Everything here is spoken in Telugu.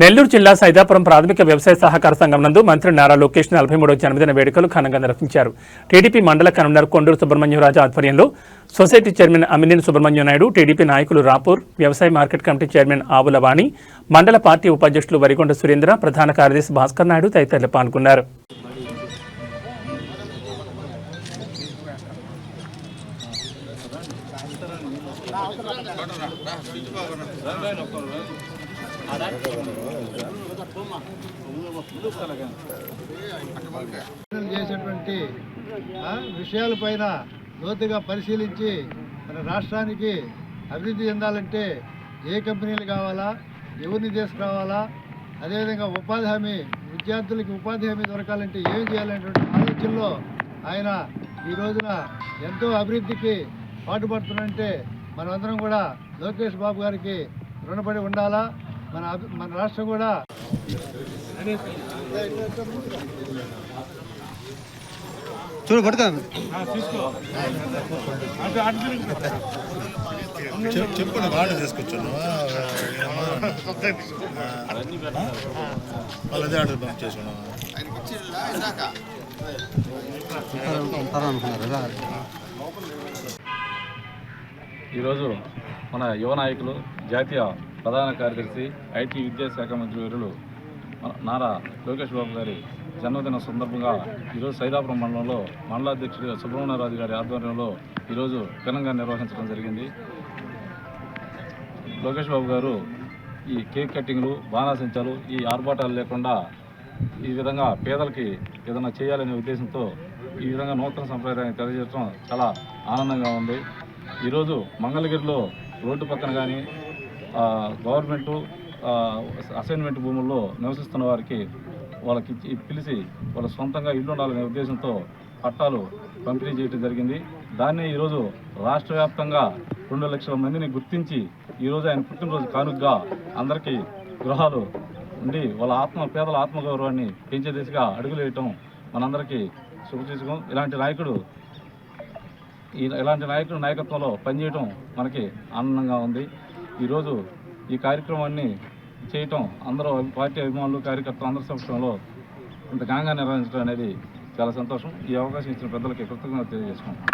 నెల్లూరు జిల్లా సైదాపురం ప్రాథమిక వ్యవసాయ సహకార సంఘం నందు మంత్రి నారా లోకేష్ 43వ జన్మదిన వేడుకలు ఘనంగా నిర్వహించారు. టీడీపీ మండల కన్వీనర్ కొండూరు సుబ్రహ్మణ్యరాజు ఆధ్వర్యంలో society chairman Amineni Subrahmanyam Naidu, TDP నాయకులు రాపూర్, వ్యవసాయ మార్కెట్ కమిటీ చైర్మన్ ఆవుల వాణి, మండల పార్టీ ఉపాధ్యక్షులు వరిగొండ సురేంద్ర, ప్రధాన కార్యదర్శి భాస్కర్ నాయుడు తదితరులు పాల్గొన్నారు. చేసేటువంటి విషయాలపైన లోతుగా పరిశీలించి మన రాష్ట్రానికి అభివృద్ధి చెందాలంటే ఏ కంపెనీలు కావాలా, ఎవరిని తీసుకురావాలా, అదేవిధంగా ఉపాధి హామీ విద్యార్థులకి ఉపాధి హామీ దొరకాలంటే ఏం చేయాలనేటువంటి ఆలోచనలో ఆయన ఈ రోజున ఎంతో అభివృద్ధికి పాటుపడుతున్నంటే మనమందరం కూడా లోకేష్ బాబు గారికి రుణపడి ఉండాలా. మన రాష్ట్రం కూడా చూడు పడుతుంది చెప్పండి, ఆర్డర్ తీసుకొచ్చాను వాళ్ళదే ఆర్డర్ పంప్ చేసుకున్నాను. ఈరోజు మన యువ నాయకులు, జాతీయ ప్రధాన కార్యదర్శి, ఐటీ విద్యాశాఖ మంత్రి వర్యులు నారా లోకేష్ బాబు గారి జన్మదిన సందర్భంగా ఈరోజు సైదాపురం మండలంలో మండలాధ్యక్షుడు సుబ్రహ్మణ్యరాజు గారి ఆధ్వర్యంలో ఈరోజు ఘనంగా నిర్వహించడం జరిగింది. లోకేష్ బాబు గారు ఈ కేక్ కటింగ్లు, బాణాసంచాలు, ఈ ఆర్భాటాలు లేకుండా ఈ విధంగా పేదలకి ఏదైనా చేయాలనే ఉద్దేశంతో ఈ విధంగా నూతన సంప్రదాయాన్ని తెలియజేయడం చాలా ఆనందంగా ఉంది. ఈరోజు మంగళగిరిలో రోడ్డు పక్కన కానీ గవర్నమెంటు అసైన్మెంట్ భూముల్లో నివసిస్తున్న వారికి వాళ్ళకి పిలిచి వాళ్ళ సొంతంగా ఇల్లు ఉండాలనే ఉద్దేశంతో పట్టాలు పంపిణీ చేయడం జరిగింది. దాన్ని ఈరోజు రాష్ట్ర వ్యాప్తంగా 2 లక్షల మందిని గుర్తించి ఈరోజు ఆయన పుట్టినరోజు కానుకగా అందరికీ గృహాలు ఉండి వాళ్ళ పేదల ఆత్మగౌరవాన్ని పెంచే దిశగా అడుగులు వేయటం మనందరికీ శుభసూచకం. ఇలాంటి నాయకుడు నాయకత్వంలో పనిచేయటం మనకి ఆనందంగా ఉంది. ఈరోజు ఈ కార్యక్రమాన్ని చేయటం అందరూ పార్టీ అభిమానులు, కార్యకర్తలు అందరి సమక్షంలో ఇంత ఘనంగా నిర్వహించడం అనేది చాలా సంతోషం. ఈ అవకాశం ఇచ్చిన పెద్దలకి కృతజ్ఞతలు తెలియజేసుకుంటాం.